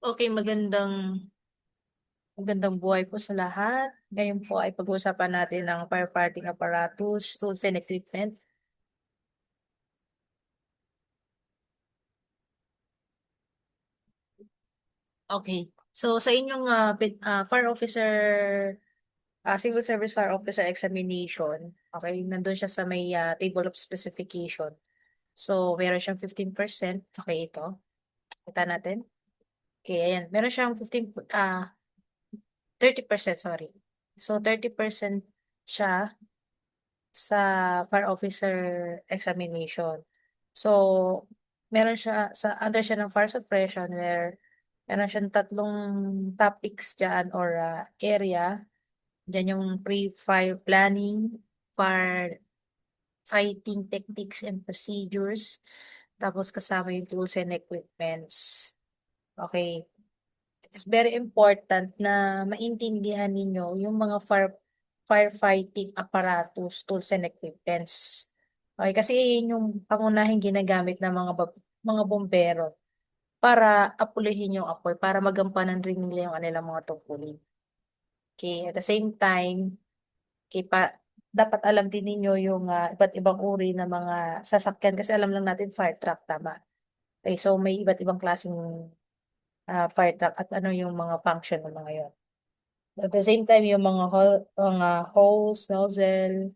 Okay, magandang buhay po sa lahat. Ngayon po ay pag-uusapan natin ang firefighting apparatus, tools and equipment. Okay. So sa inyong fire officer, civil service fire officer examination, okay, nandun siya sa may table of specification. So meron siyang 15%. Okay, ito. Kita natin. Okay, ayan. Meron siyang 30%, sorry. So 30% siya sa fire officer examination. So, meron siya, under siya ng fire suppression where meron siyang tatlong topics dyan or area. Dyan yung pre-fire planning, fire fighting techniques and procedures. Tapos kasama yung tools and equipments. Okay. It's very important na maintindihan ninyo yung mga firefighting apparatus, tools and equipments. Okay, kasi yun yung pangunahing ginagamit ng mga bombero para apulihin yung apoy, para magampanan rin nila yung kanilang mga tungkulin. Okay, at the same time, okay, dapat alam din ninyo yung iba't ibang uri ng mga sasakyan kasi alam lang natin fire truck, tama? Okay, so may iba't ibang klaseng fire truck at ano yung mga function ng mga yun. At the same time, yung mga hose, nozzle,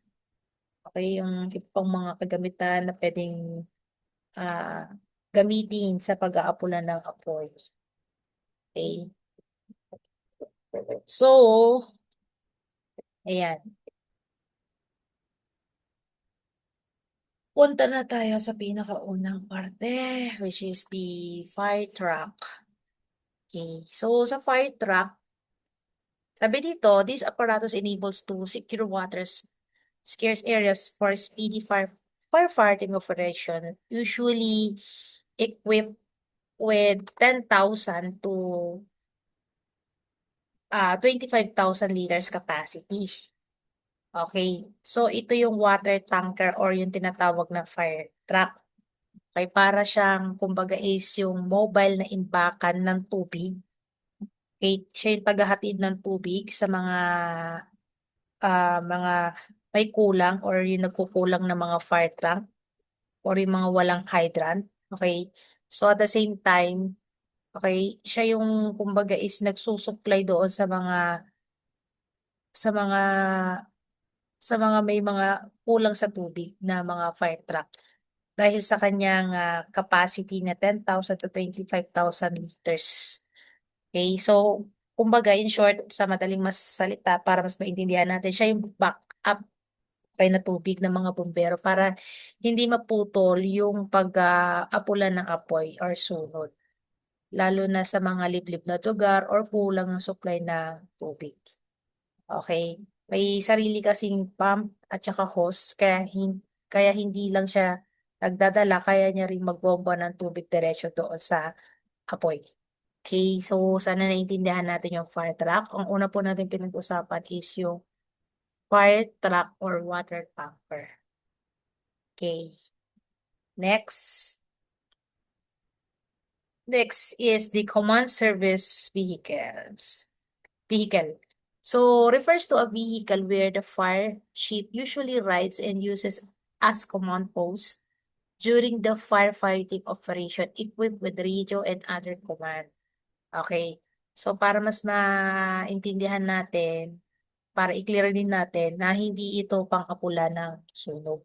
okay, yung ibang mga kagamitan na pwedeng ah, gamitin sa pag-aapulan ng apoy. Okay. So, ayan. Punta na tayo sa pinakaunang parte, which is the fire truck. Okay. So, sa fire truck, sabi dito, this apparatus enables to secure scarce areas for speedy firefighting operation, usually equipped with 10,000 to 25,000 liters capacity. Okay. So, ito yung water tanker or yung tinatawag na fire truck. Okay, para siyang, kumbaga is yung mobile na imbakan ng tubig. Okay, siya yung tagahatid ng tubig sa mga may kulang or yung nagkukulang na mga fire truck or yung mga walang hydrant. Okay. So, at the same time, okay, siya yung kumbaga is nagsusupply doon sa mga may mga kulang sa tubig na mga fire truck dahil sa kanyang capacity na 10,000 to 25,000 liters. Okay, so kumbaga in short, sa madaling mas salita para mas maintindihan natin, siya yung backup kay na tubig ng mga bumbero para hindi maputol yung pag-apulan ng apoy or sunod, lalo na sa mga liblib na lugar or kulang ng supply ng tubig. Okay. May sarili kasing pump at saka hose kaya hindi lang siya nagdadala, kaya niya ring magbomba ng tubig diretso doon sa apoy. Okay, so sana naintindihan natin yung fire truck. Ang una po natin pinag-usapan is yung fire truck or water tanker. Okay, next. Next is the command service vehicle. So refers to a vehicle where the fire chief usually rides and uses as command post during the firefighting operation equipped with radio and other command. Okay. So para mas maintindihan natin, para i-clear din natin na hindi ito pang-apula ng sunog.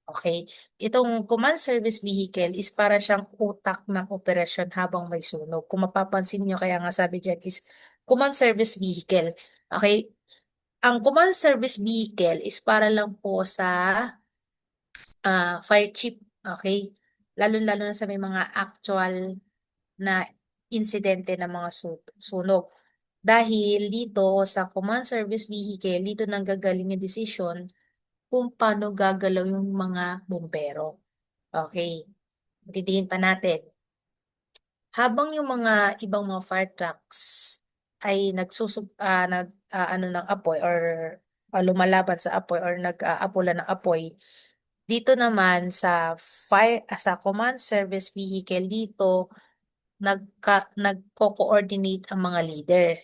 Okay. Itong command service vehicle is para siyang utak ng operasyon habang may sunog. Kung mapapansin nyo, kaya nga sabi dyan is command service vehicle. Okay. Ang command service vehicle is para lang po sa fire chief. Okay. Lalo-lalo na sa may mga actual na insidente ng mga sunog. Dahil dito sa command service vehicle, dito nanggagaling yung desisyon kung paano gagalaw yung mga bombero. Okay, titingin pa natin. Habang yung mga ibang mga fire trucks ay ano ng apoy or lumalaban sa apoy or nag-aapula ng apoy, dito naman sa command service vehicle dito nagko-coordinate ang mga leader.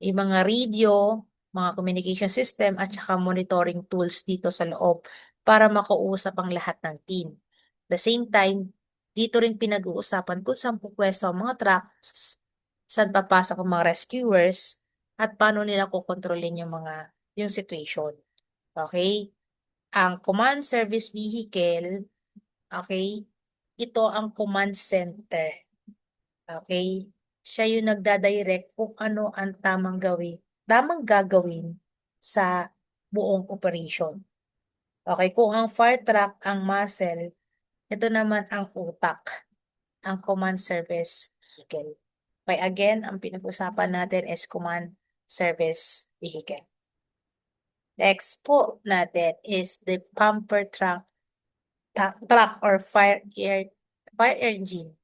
Yung mga radio, mga communication system, at saka monitoring tools dito sa loob para makausap ang lahat ng team. The same time, dito rin pinag-uusapan kung saan pupwesto ang mga trucks, saan papasok ang mga rescuers, at paano nila kukontrolin yung situation. Okay? Ang command service vehicle, okay, ito ang command center. Okay? Siya yung nagdadirect kung ano ang tamang gagawin sa buong operation. Okay, kung ang fire truck ang muscle, ito naman ang utak, ang command service vehicle. Okay, again, ang pinag-usapan natin is command service vehicle. Next po natin is the pumper truck or fire engine.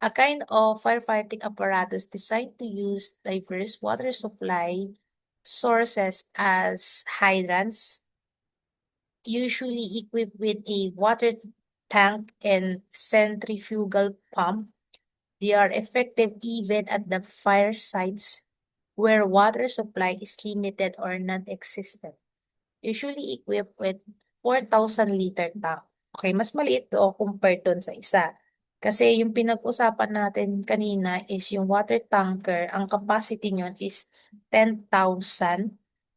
A kind of firefighting apparatus designed to use diverse water supply sources as hydrants, usually equipped with a water tank and centrifugal pump. They are effective even at the fire sites where water supply is limited or non-existent. Usually equipped with 4,000 liter tank. Okay, mas maliit to compared dun sa isa. Kasi yung pinag-usapan natin kanina is yung water tanker, ang capacity nyon is 10,000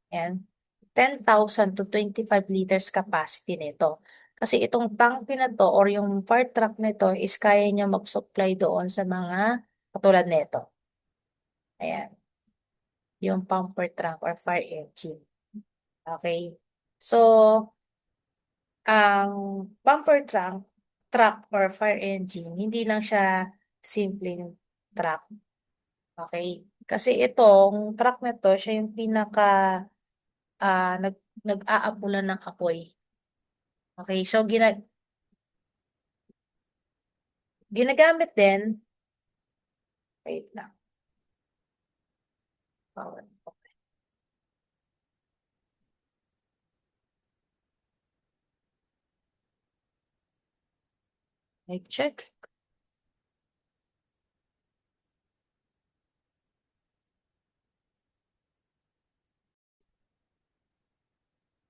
and 10,000 to 25 liters capacity nito. Kasi itong tank na to or yung fire truck nito is kaya niya mag-supply doon sa mga katulad nito. Ayan, yung pumper truck or fire engine. Okay. So, ang bumper truck or fire engine, hindi lang siya simpleng truck. Okay? Kasi itong truck na to, siya yung pinaka nag-aapulan ng apoy. Okay? So, ginagamit din, wait lang. Power. Mic check.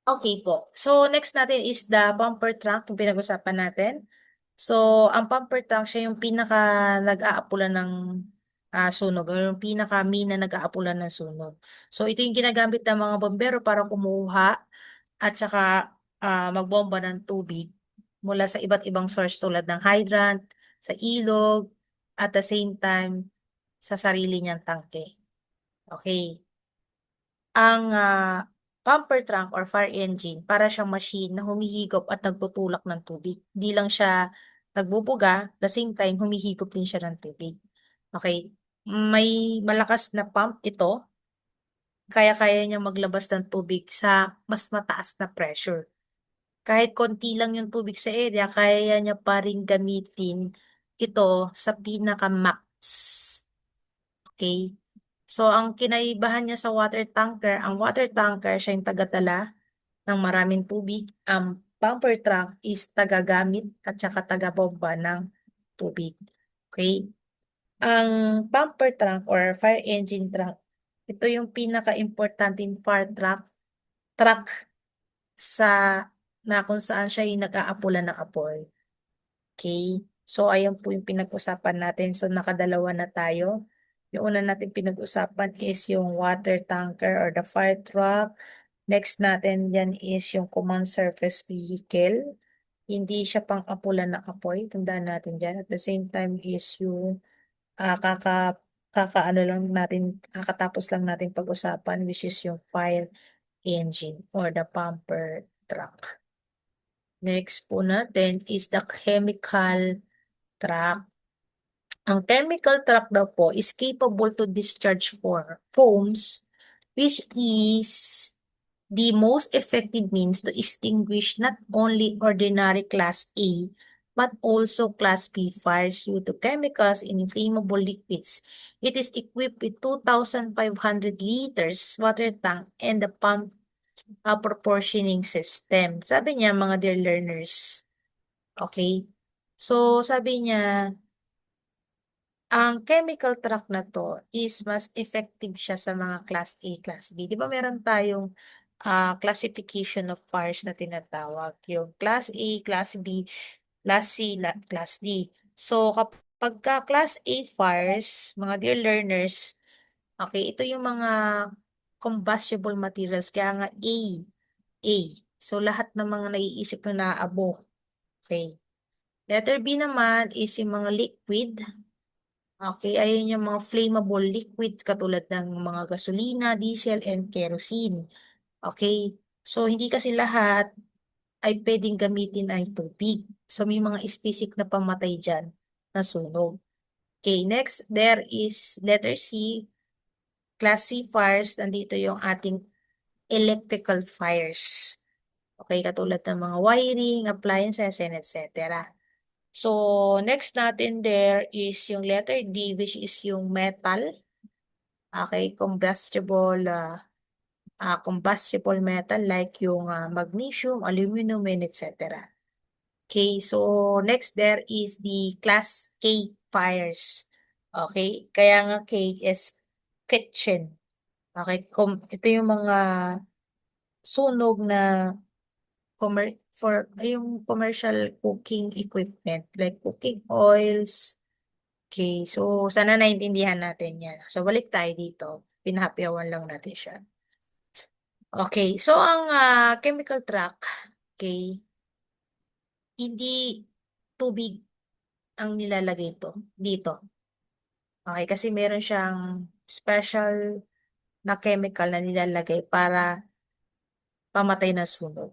Okay po. So, next natin is the bumper truck, yung pinag-usapan natin. So, ang pumper tank, siya yung pinaka nag-aapulan ng sunog, or yung pinaka main na nag-aapulan ng sunog. So, ito yung ginagamit ng mga bombero para kumuha at saka magbomba ng tubig mula sa iba't ibang source tulad ng hydrant, sa ilog, at the same time, sa sarili niyang tangke. Okay. Ang pumper trunk or fire engine, para siyang machine na humihigop at nagtutulak ng tubig. Hindi lang siya nagbubuga, the same time, humihigop din siya ng tubig. Okay? May malakas na pump ito, kaya-kaya niya maglabas ng tubig sa mas mataas na pressure. Kahit konti lang yung tubig sa area, kaya niya pa rin gamitin ito sa pinaka-max. Okay? So, ang kinaibahan niya sa water tanker, ang water tanker, siya yung tagatala ng maraming tubig. Ang pumper truck is tagagamit at saka tagabomba ng tubig. Okay? Ang pumper truck or fire engine truck, ito yung pinaka-importanting fire truck sa na kung saan siya yung nag-aapulan ng apoy. Okay? So, ayan po yung pinag-usapan natin. So, nakadalawa na tayo. Yung una natin pinag-usapan is yung water tanker or the fire truck. Next natin yan is yung command service vehicle. Hindi siya pang-apulan ng apoy. Tandaan natin dyan. At the same time is yung ah, kaka, kakaano lang natin, kakatapos lang natin pag-usapan, which is yung fire engine or the pumper truck. Next po natin is the chemical truck. Ang chemical truck daw po is capable to discharge foams, which is the most effective means to extinguish not only ordinary Class A, but also Class B fires due to chemicals in inflammable liquids. It is equipped with 2,500 liters water tank and the pump proportioning system. Sabi niya, mga dear learners, okay? So, sabi niya, Ang chemical truck na 'to is mas effective siya sa mga class A, class B. 'Di ba meron tayong, classification of fires na tinatawag, yung class A, class B, class C, class D. So kapagka class A fires, mga dear learners, okay, ito yung mga combustible materials kaya nga A. So lahat ng mga naiisip mo naaabo, okay. Letter B naman is yung mga liquid. Okay, ayun yung mga flammable liquids katulad ng mga gasolina, diesel, and kerosene. Okay, so hindi kasi lahat ay pwedeng gamitin ay tubig. So may mga specific na pamatay dyan na sunog. Okay, next, there is letter C, class C fires. Nandito yung ating electrical fires. Okay, katulad ng mga wiring, appliances, and etc. So, next natin there is yung letter D, which is yung metal. Okay, combustible metal like yung magnesium, aluminum, and etc. Okay, so next there is the class K fires. Okay, kaya nga K is kitchen. Okay, ito yung mga sunog na yung commercial cooking equipment like cooking oils. Okay, so sana naintindihan natin yan. So balik tayo dito. Pinahapyawan lang natin siya. Okay, so ang chemical truck, okay, hindi tubig ang nilalagay dito. Okay, kasi meron siyang special na chemical na nilalagay para pamatay ng sunog.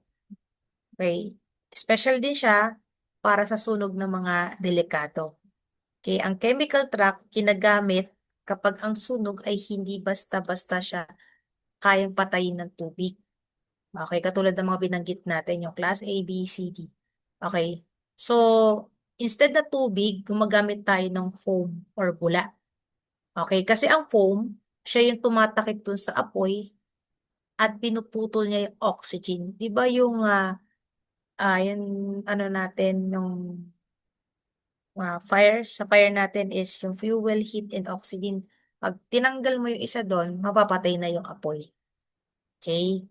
Okay, special din siya para sa sunog ng mga delikado. Okay, ang chemical truck ginagamit kapag ang sunog ay hindi basta-basta siya kayang patayin ng tubig. Okay, katulad ng mga binanggit natin, yung class A, B, C, D. Okay, so instead na tubig, gumagamit tayo ng foam or bula. Okay, kasi ang foam, siya yung tumatakip dun sa apoy at pinuputol niya yung oxygen. Di ba yung, yung ano natin, yung sa fire natin is yung fuel, heat, and oxygen. Pag tinanggal mo yung isa doon, mapapatay na yung apoy. Okay?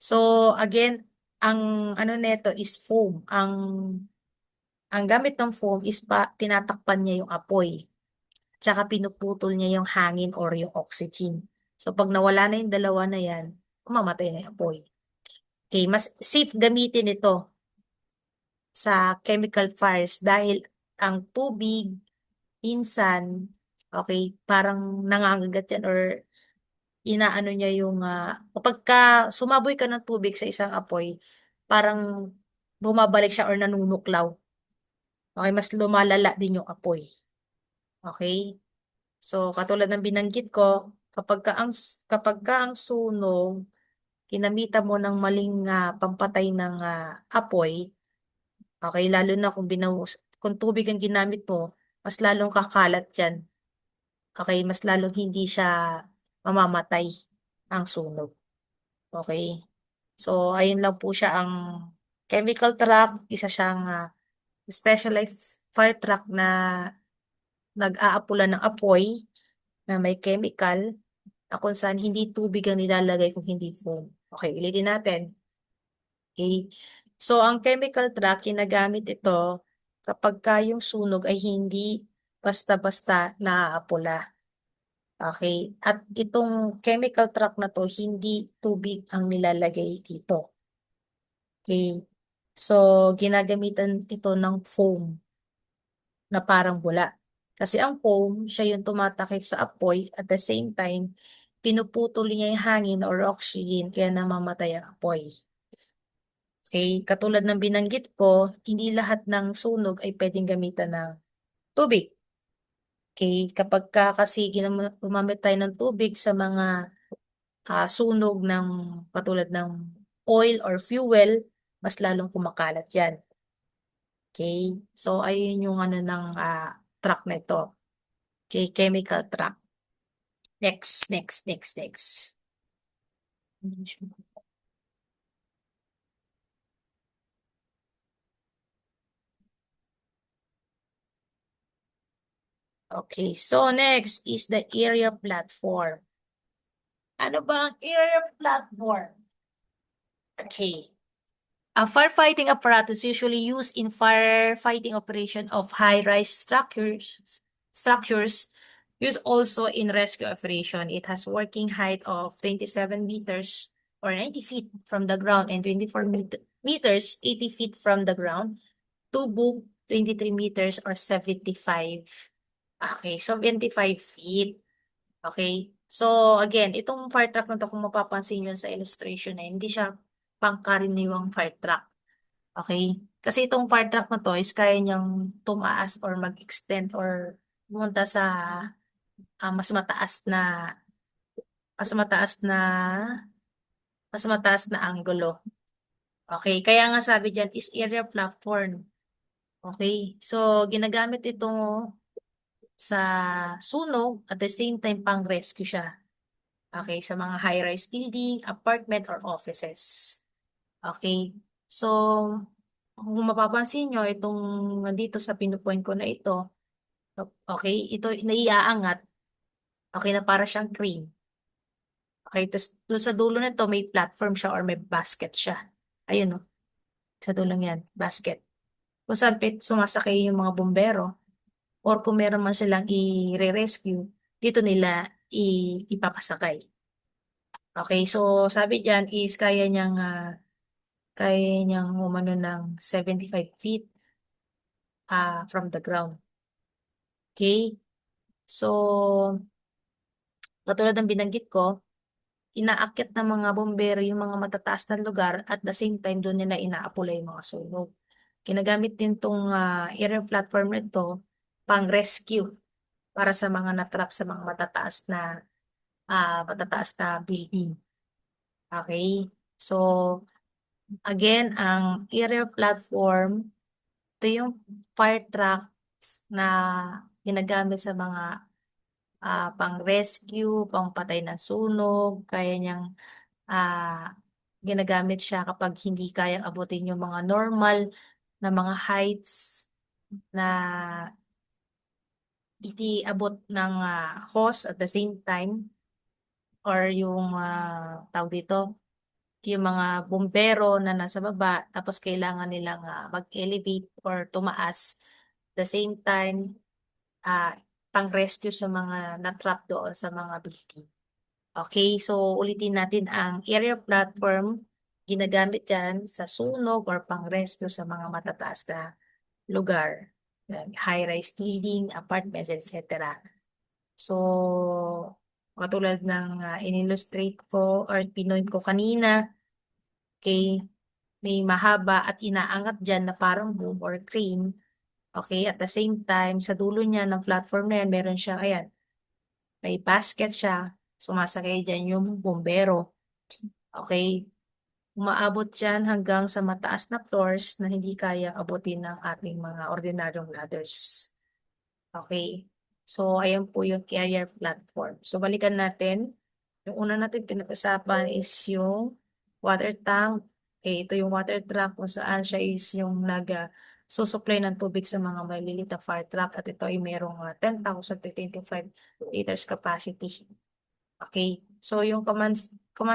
So, again, ang ano neto is foam. Ang gamit ng foam is tinatakpan niya yung apoy. Tsaka pinuputol niya yung hangin or yung oxygen. So, pag nawala na yung dalawa na yan, mamamatay na yung apoy. Okay, mas safe gamitin ito sa chemical fires dahil ang tubig, minsan, okay, parang nangangagat yan or inaano niya yung, kapag sumaboy ka ng tubig sa isang apoy, parang bumabalik siya or nanunuklaw. Okay, mas lumalala din yung apoy. Okay? So, katulad ng binanggit ko, kapag ka ang sunog, kinamita mo ng maling pampatay ng apoy, okay, lalo na kung tubig ang ginamit mo, mas lalong kakalat yan. Okay, mas lalong hindi siya mamamatay ang sunog. Okay? So, ayun lang po siya ang chemical trap. Isa siyang specialized fire truck na nag-aapula ng apoy na may chemical na kung saan hindi tubig ang nilalagay kung hindi foam. Okay, ulitin natin. Okay. So, ang chemical truck, ginagamit ito kapag yung sunog ay hindi basta-basta naaapula. Okay. At itong chemical truck na to, hindi tubig ang nilalagay dito. Okay. So, ginagamitan ito ng foam na parang bula. Kasi ang foam, siya yung tumatakip sa apoy at the same time, pinuputol niya yung hangin or oxygen kaya namamatay ang apoy. Okay, katulad ng binanggit ko, hindi lahat ng sunog ay pwedeng gamitan ng tubig. Okay, kapag kasi gumamit tayo ng tubig sa mga sunog ng katulad ng oil or fuel, mas lalong kumakalat yan. Okay? So, ayun yung ano ng truck na ito. Okay, chemical truck. Next. Okay, so next is the area platform. Ano ba ang area platform? Okay. A firefighting apparatus usually used in firefighting operation of high-rise structures used also in rescue operation. It has working height of 27 meters or 90 feet from the ground and 24 meters, 80 feet from the ground. Tubo, 23 meters or 75. Okay, so 25 feet. Okay. So, again, itong fire truck na to, kung mapapansin nyo sa illustration na, hindi siya pangkaraniwang fire truck. Okay? Kasi itong fire truck na to is kaya niyang tumaas or mag-extend or pumunta sa mas mataas na mas mataas na mas mataas na anggulo. Okay? Kaya nga sabi diyan is area platform. Okay? So, ginagamit ito sa sunog at the same time pang rescue siya. Okay? Sa mga high-rise building, apartment, or offices. Okay? So, kung mapapansin nyo, itong nandito sa pinupoint ko na ito, okay, ito naiaangat, okay, na para siyang crane. Okay, tapos doon sa dulo nito may platform siya or may basket siya. Ayun, no, sa dulong yan, basket. Kung saan sumasakay yung mga bombero or kung meron man silang i-rescue, dito nila ipapasakay. Okay, so sabi diyan is kaya niyang umano ng 75 feet from the ground. Okay? So, katulad ng binanggit ko, inaakyat ng mga bombero yung mga matataas na lugar at the same time doon nila inaapula yung mga sunog. Ginagamit din tong area platform nito pang rescue para sa mga natrap sa mga matataas na building. Okay? So, again, ang area platform, ito yung fire trucks na ginagamit sa mga pang-rescue, pang-patay ng sunog, kaya niyang ginagamit siya kapag hindi kayang abutin yung mga normal na mga heights na hindi abot ng hose at the same time or yung tawag dito, yung mga bumbero na nasa baba tapos kailangan nilang mag-elevate or tumaas the same time ah, pang-rescue sa mga na-trap doon sa mga building. Okay, so ulitin natin ang area platform, ginagamit dyan sa sunog or pang-rescue sa mga matataas na lugar, high-rise building, apartments, etc. So, katulad ng in-illustrate ko or pinoint ko kanina, okay, may mahaba at inaangat dyan na parang boom or crane. Okay, at the same time, sa dulo niya ng platform na yan, meron siya, ayan, may basket siya, sumasakay dyan yung bombero. Okay, umaabot yan hanggang sa mataas na floors na hindi kaya abutin ng ating mga ordinaryong ladders. Okay, so ayan po yung carrier platform. So balikan natin. Yung una natin pinag-usapan is yung water tank. Okay, ito yung water truck kung saan siya is yung susupply ng tubig sa mga maliliit na fire truck at ito ay merong 10,000 to 25 liters capacity. Okay, so yung command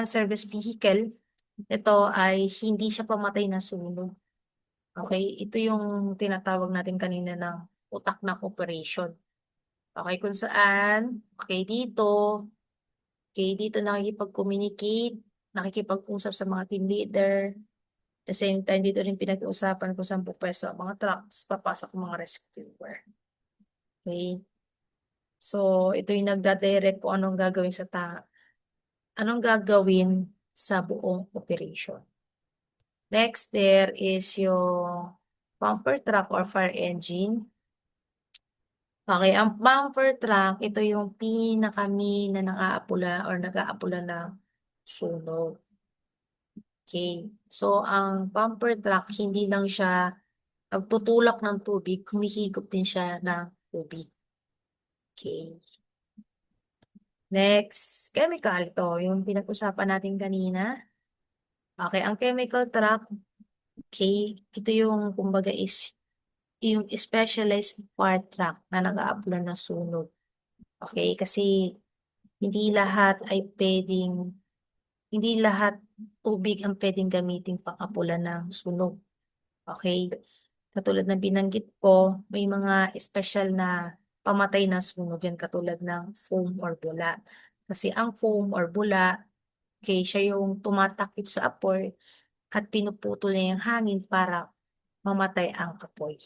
service vehicle, ito ay hindi siya pamatay na sunog. Okay, ito yung tinatawag natin kanina ng utak ng operation. Okay, kung saan, dito nakikipag-communicate, nakikipag-usap sa mga team leader. At the same time, dito rin pinag-uusapan kung saan pupwesto ang mga trucks, papasok ang mga rescuer. Okay? So, ito yung nagdadirect kung anong gagawin sa buong operation. Next, there is yung bumper truck or fire engine. Okay, ang bumper truck, ito yung pinaka-main na nang-aapula or nag-aapula ng sunog. Okay. So, ang bumper truck, hindi lang siya nagtutulak ng tubig, humihigop din siya ng tubig. Okay. Next, chemical. Ito, yung pinag-usapan natin kanina. Okay, ang chemical truck, okay, ito yung kumbaga is yung specialized fire truck na nag-a-apply ng sunog. Okay? Kasi hindi lahat tubig ang pwedeng gamitin pang-apulan ng sunog. Okay? Katulad ng binanggit ko, may mga special na pamatay ng sunog yan katulad ng foam or bula. Kasi ang foam or bula, okay, siya yung tumatakip sa apoy at pinuputol niya yung hangin para mamatay ang apoy.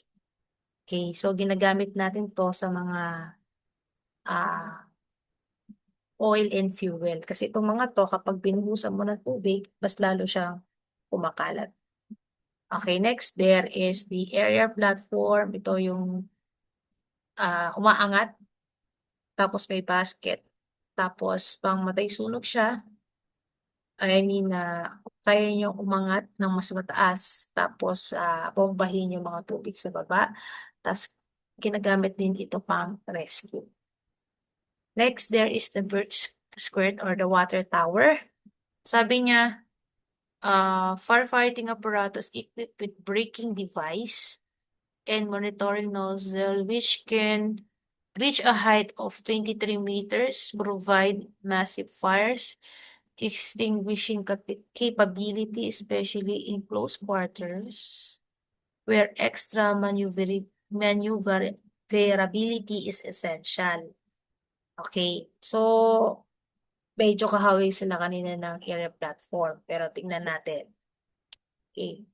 Okay, so ginagamit natin to sa mga ah, oil and fuel. Kasi itong mga to, kapag binuhusan mo ng tubig, mas lalo siyang kumakalat. Okay, next, there is the area platform. Ito yung umaangat, tapos may basket. Tapos, pang matay sunog siya. I mean, kaya nyo umangat ng mas mataas. Tapos, bombahin yung mga tubig sa baba. Tapos, ginagamit din ito pang rescue. Next, there is the bird squirt or the water tower. Sabi niya, firefighting apparatus equipped with braking device and monitoring nozzle which can reach a height of 23 meters, provide massive fires, extinguishing capability, especially in close quarters, where extra maneuverability is essential. Okay, so medyo kahawig sila kanina ng area platform, pero tingnan natin. Okay.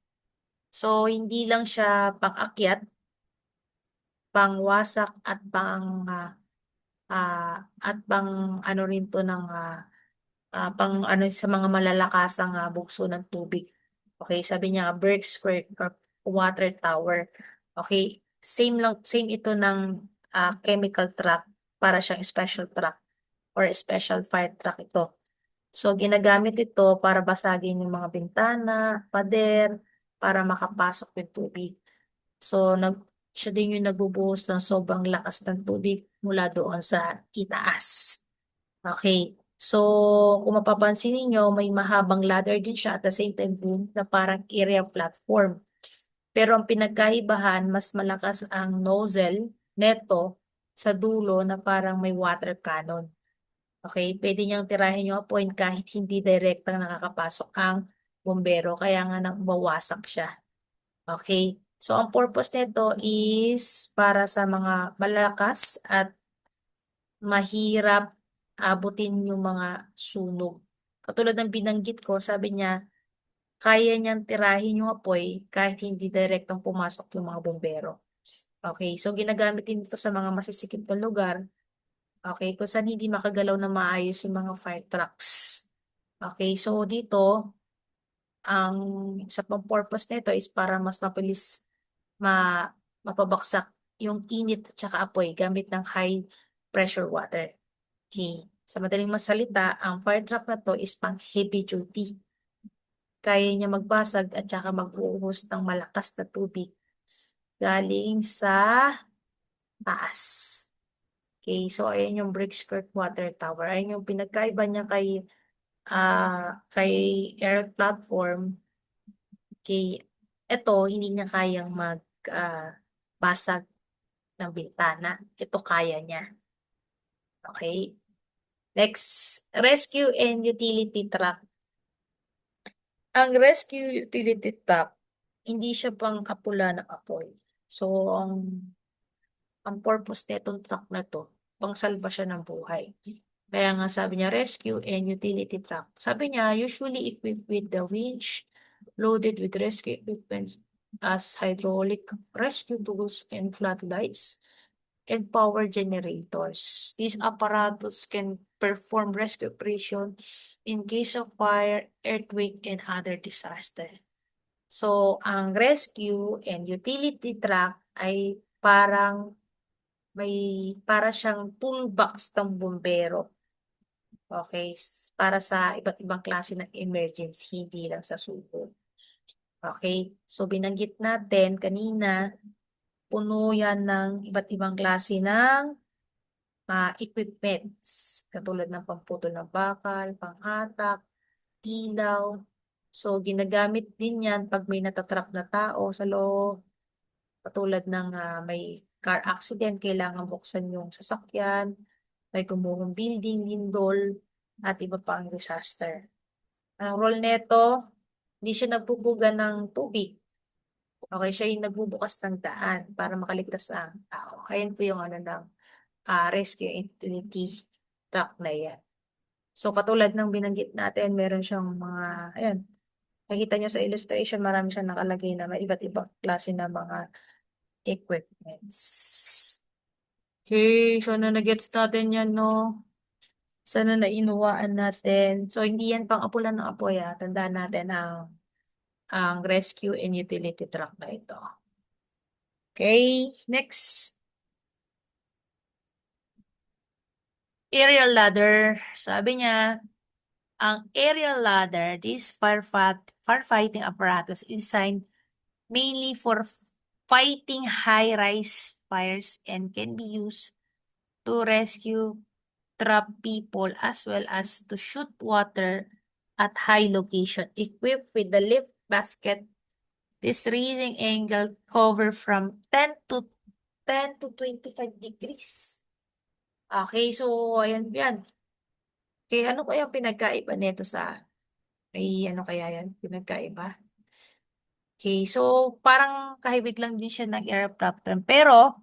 So, hindi lang siya pang-akyat, pangwasak at pang ano rin to ng pang ano sa mga malalakasang bugso ng tubig. Okay, sabi niya Berg Square or water tower. Okay, same ito ng chemical truck para siyang special truck or special fire truck ito. So, ginagamit ito para basagin yung mga bintana, pader, para makapasok yung tubig. So, siya din yung nagbubuhos ng sobrang lakas ng tubig mula doon sa itaas. Okay. So, kung mapapansin niyo may mahabang ladder din siya at the same time boom na parang area platform. Pero ang pinagkaibahan, mas malakas ang nozzle neto sa dulo na parang may water cannon. Okay, pwede niyang tirahin yung point kahit hindi direktang nakakapasok ang bombero, kaya nga nang bawasak siya. Okay, so ang purpose nito is para sa mga malakas at mahirap abutin yung mga sunog. Katulad ng binanggit ko, sabi niya, kaya niyang tirahin yung apoy kahit hindi direktang pumasok yung mga bombero. Okay, so ginagamit din ito sa mga masisikip na lugar. Okay, kung saan hindi makagalaw na maayos yung mga fire trucks. Okay, so dito, ang sa purpose nito is para mas mabilis mapabaksak yung init at saka apoy gamit ng high pressure water. Okay. Sa madaling masalita, ang fire truck na to is pang heavy duty. Kaya niya magbasag at saka magbuhos ng malakas na tubig galing sa taas. Okay, so ayan yung brick skirt water tower. Ayan yung pinagkaiba niya kay air platform. Okay, ito hindi niya kayang basag ng bintana. Ito kaya niya. Okay. Next, rescue and utility truck. Ang rescue utility truck, hindi siya pang kapula ng apoy. So, ang purpose netong truck na to, pangsalba siya ng buhay. Kaya nga sabi niya, rescue and utility truck. Sabi niya, usually equipped with the winch, loaded with rescue equipment as hydraulic rescue tools and floodlights and power generators. These apparatus can perform rescue operation in case of fire, earthquake, and other disaster. So, ang rescue and utility truck ay para siyang toolbox ng bumbero. Okay, para sa iba't ibang klase ng emergency, hindi lang sa sunog. Okay, so binanggit natin kanina, puno yan ng iba't ibang klase ng equipments, katulad ng pamputol ng bakal, panghatak, ilaw. So, ginagamit din yan pag may natatrap na tao sa loob. Katulad ng may car accident, kailangan buksan yung sasakyan, may gumuhong building, lindol, at iba pang disaster. Ang role neto, hindi siya nagbubuga ng tubig. Okay, siya yung nagbubukas ng daan para makaligtas ang tao. Ayan po yung ano ng rescue and utility truck na yan. So, katulad ng binanggit natin, meron siyang mga, ayan, nakita nyo sa illustration, marami siyang nakalagay na may iba't ibang klase na mga equipments. Okay, so na nagets natin yan, no? Sana nainuwaan natin. So, hindi yan pang-apulan ng apoy, tandaan natin ang rescue and utility truck na ito. Okay, next. Aerial ladder. Sabi niya, ang aerial ladder, this firefighting apparatus is designed mainly for fighting high-rise fires and can be used to rescue trapped people as well as to shoot water at high location. Equipped with the lift basket, this raising angle cover from 10 to 25 degrees. Okay, so ayan yan. Okay, ano kaya pinagkaiba nito sa may ano kaya yan? Pinagkaiba? Okay, so parang kahibig lang din siya ng aircraft pero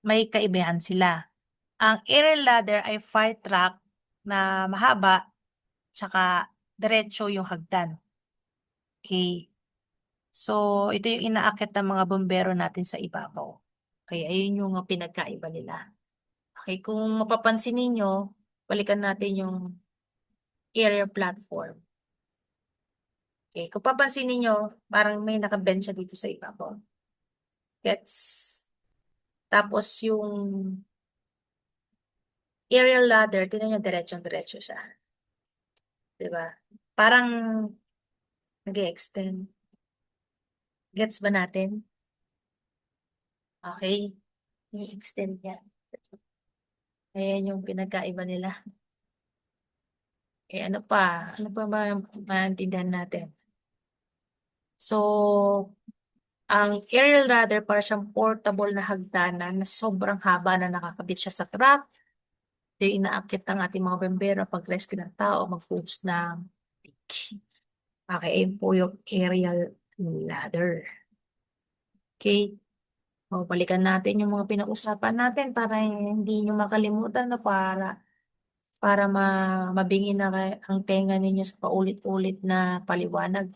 may kaibahan sila. Ang aerial ladder ay fire truck na mahaba tsaka diretso yung hagdan. Okay. So, ito yung inaakit ng mga bombero natin sa ibabaw. Okay, ayun yung pinagkaiba nila. Okay, kung mapapansin ninyo, balikan natin yung aerial platform. Okay, kung papansin ninyo, parang may nakabend siya dito sa ibabaw. Gets? Tapos yung aerial ladder, tinan nyo, diretsong-diretso siya. Diba? Parang nag-extend. Gets ba natin? Okay. I-extend niya. Ayan yung pinagkaiba nila. Eh, ano pa? Ano pa ba maintindihan natin? So, ang aerial ladder para siyang portable na hagdanan na sobrang haba na nakakabit siya sa truck. Ito yung inaakit ng ating mga bombero pag-rescue ng tao, mag-post ng leak. Okay, ayun po yung aerial ladder. Okay, o, balikan natin yung mga pinag-usapan natin para hindi nyo makalimutan na para mabingi na ang tenga ninyo sa paulit-ulit na paliwanag.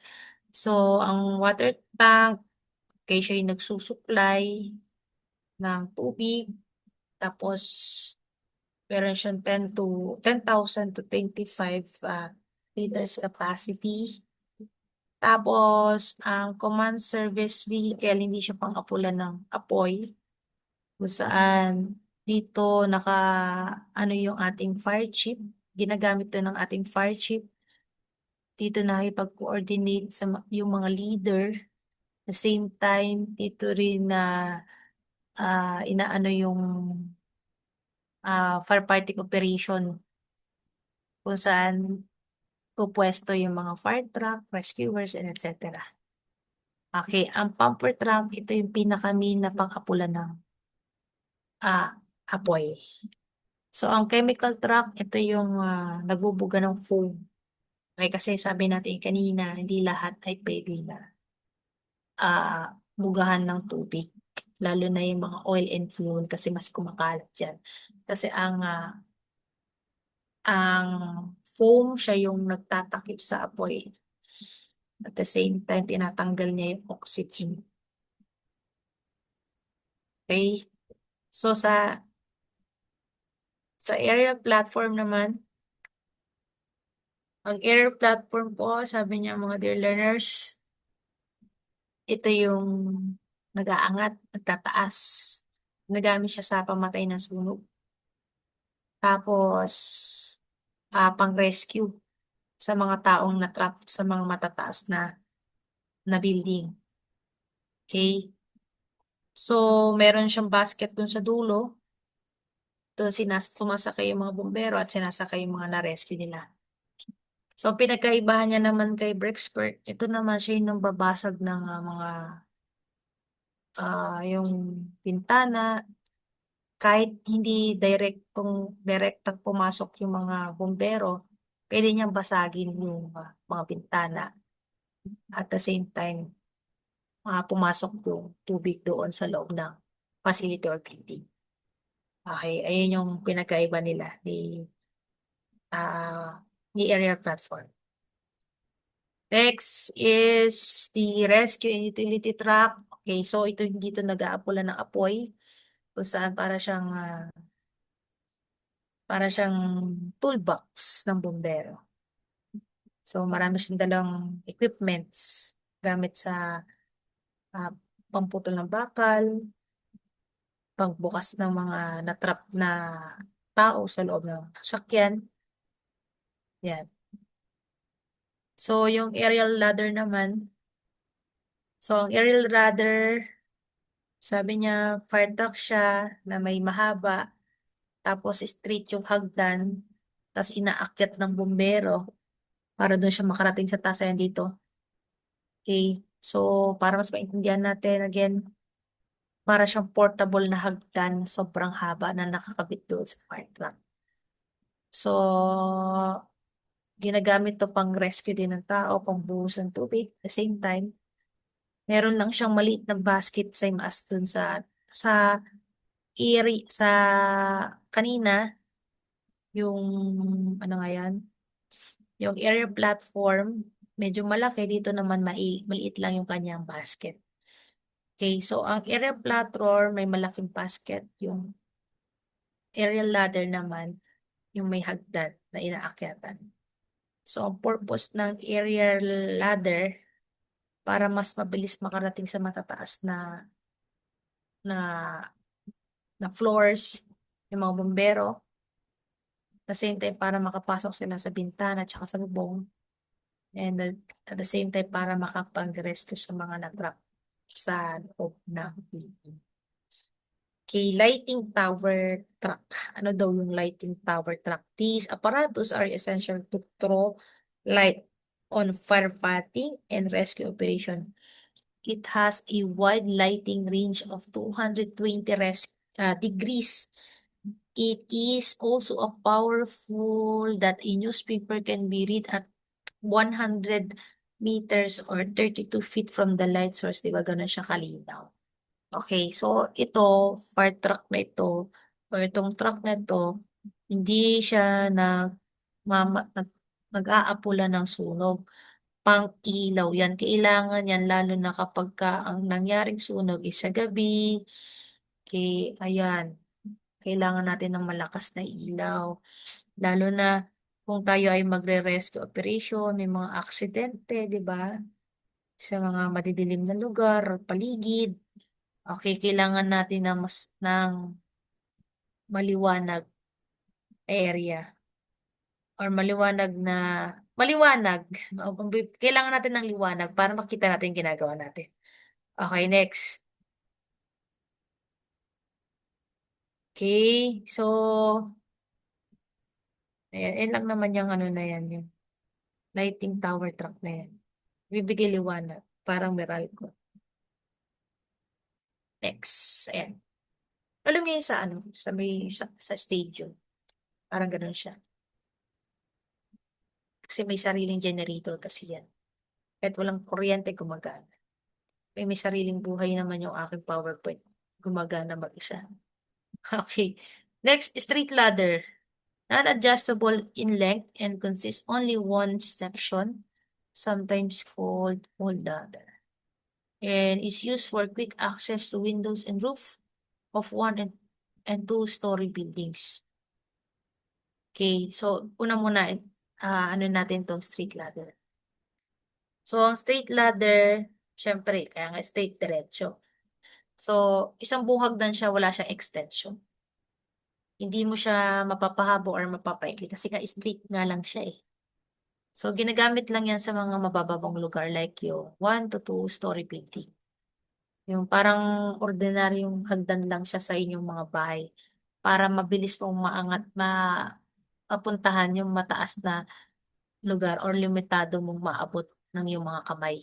So, ang water tank, kaya siya yung nagsusupply ng tubig. Tapos, meron siyang 10,000 to 25 liters capacity. Tapos, ang command service vehicle, hindi siya pang-apulan ng apoy. Kung saan dito ano yung ating fire chief. Ginagamit to ng ating fire chief. Dito nakipag-coordinate sa yung mga leader. At the same time, dito rin na inaano yung firefighting operation kung saan pupwesto yung mga fire truck, rescuers, and etc. Okay, ang pumper truck, ito yung pinakamin na pang-apulan ng apoy. So, ang chemical truck, ito yung nagbubuga ng foam. Okay, kasi sabi natin kanina, hindi lahat ay pwede na bugahan ng tubig. Lalo na yung mga oil and fuel kasi mas kumakalat yan. Kasi ang foam siya yung nagtatakip sa apoy. At the same time, tinatanggal niya yung oxygen. Okay? So, sa aerial platform naman, ang aerial platform po, sabi niya mga dear learners, ito yung nag-aangat, nagtataas. Nagamit siya sa pamatay ng sunog. Tapos, pang-rescue sa mga taong na-trap sa mga matataas na building. Okay? So, meron siyang basket dun sa dulo. Doon sumasakay yung mga bumbero at sinasakay yung mga na-rescue nila. So, pinagkaibahan niya naman kay Brexpert, ito naman siya yung nambabasag ng mga yung bintana, kahit hindi direktang pumasok yung mga bumbero, pwede niyang basagin yung mga bintana. At the same time, pumasok yung tubig doon sa loob ng facility or building. Okay, ayun yung pinagkaiba nila ni aerial platform. Next is the rescue and utility truck. Okay, so ito hindi ito nag-aapula ng apoy kung saan para siyang toolbox ng bumbero. So marami siyang dalang equipments gamit sa ah, pamputol ng bakal, pagbukas ng mga natrap na tao sa loob ng sasakyan. Yan. So yung aerial ladder naman, so ang aerial ladder, sabi niya fire truck siya na may mahaba, tapos straight yung hagdan, tapos inaakyat ng bumbero para doon siya makarating sa taas. Ayan dito. Okay. So, para mas maintindihan natin, again, para siyang portable na hagdan, sobrang haba na nakakabit doon sa fire truck. So, ginagamit to pang rescue din ng tao, pang buhos ng tubig. At the same time, meron lang siyang maliit na basket, same as dun sa sa kanina, yung ano nga yan, yung area platform, medyo malaki. Dito naman maliit lang yung kanyang basket. Okay, so ang area platform may malaking basket. Yung aerial ladder naman, yung may hagdan na inaakyatan. So, ang purpose ng aerial ladder, para mas mabilis makarating sa matataas na, na floors, yung mga bombero. At the same time, para makapasok sila sa bintana at sa bubong. And at the same time, para makapag-rescue sa mga natrap sa loob ng building. Okay, lighting tower truck. Ano daw yung lighting tower truck? These apparatus are essential to throw light on firefighting and rescue operation. It has a wide lighting range of 220 degrees. It is also a powerful that a newspaper can be read at 100 meters or 32 feet from the light source. Diba ganun siya kalinaw? Okay, so ito, fire truck na ito, or itong truck na ito, hindi siya nag-aapula ng sunog. Pang-ilaw yan. Kailangan yan, lalo na kapag ang nangyaring sunog is sa gabi. Okay, ayan. Kailangan natin ng malakas na ilaw. Lalo na kung tayo ay magre-rescue operation, may mga aksidente, di ba? Sa mga madidilim na lugar, paligid. Okay, kailangan natin ng maliwanag area or maliwanag. Kailangan natin ng liwanag para makita natin yung ginagawa natin. Okay, next. Okay, so ayan lang naman yung ano na yan, yung lighting tower truck na yan. Bibigay liwanag, parang Meralco. Next, ayan. Alam niyo yun sa ano, sa stadium. Parang ganun siya. Kasi may sariling generator kasi yan. Kahit walang kuryente, gumagana. May sariling buhay naman yung aking PowerPoint. Gumagana mag-isa. Okay. Next, street ladder. Non-adjustable in length and consists only one section, sometimes called wall ladder. And is used for quick access to windows and roof of one and two-story buildings. Okay, so una muna, ano natin tong street ladder. So, ang straight ladder, syempre, kaya nga straight diretso. So, isang buong hagdan siya, wala siyang extension. Hindi mo siya mapapahabo or mapapaikli kasi nga straight nga lang siya eh. So, ginagamit lang yan sa mga mabababang lugar like yung 1 to 2 story building. Yung parang ordinaryong hagdan lang siya sa inyong mga bahay para mabilis mong mapuntahan yung mataas na lugar or limitado mong maabot ng iyong mga kamay.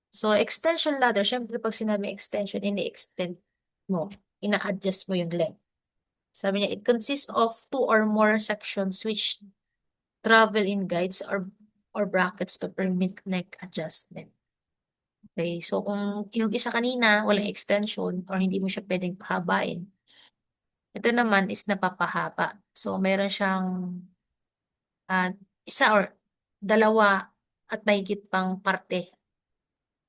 So, extension ladder, syempre pag sinabi extension, ini-extend mo, ina-adjust mo yung length. Sabi niya, it consists of two or more sections which travel in guides or brackets to permit neck adjustment. Okay, so kung yung isa kanina, walang extension or hindi mo siya pwedeng pahabain, ito naman is napapahaba. So, meron siyang ah, isa or dalawa at mahigit pang parte.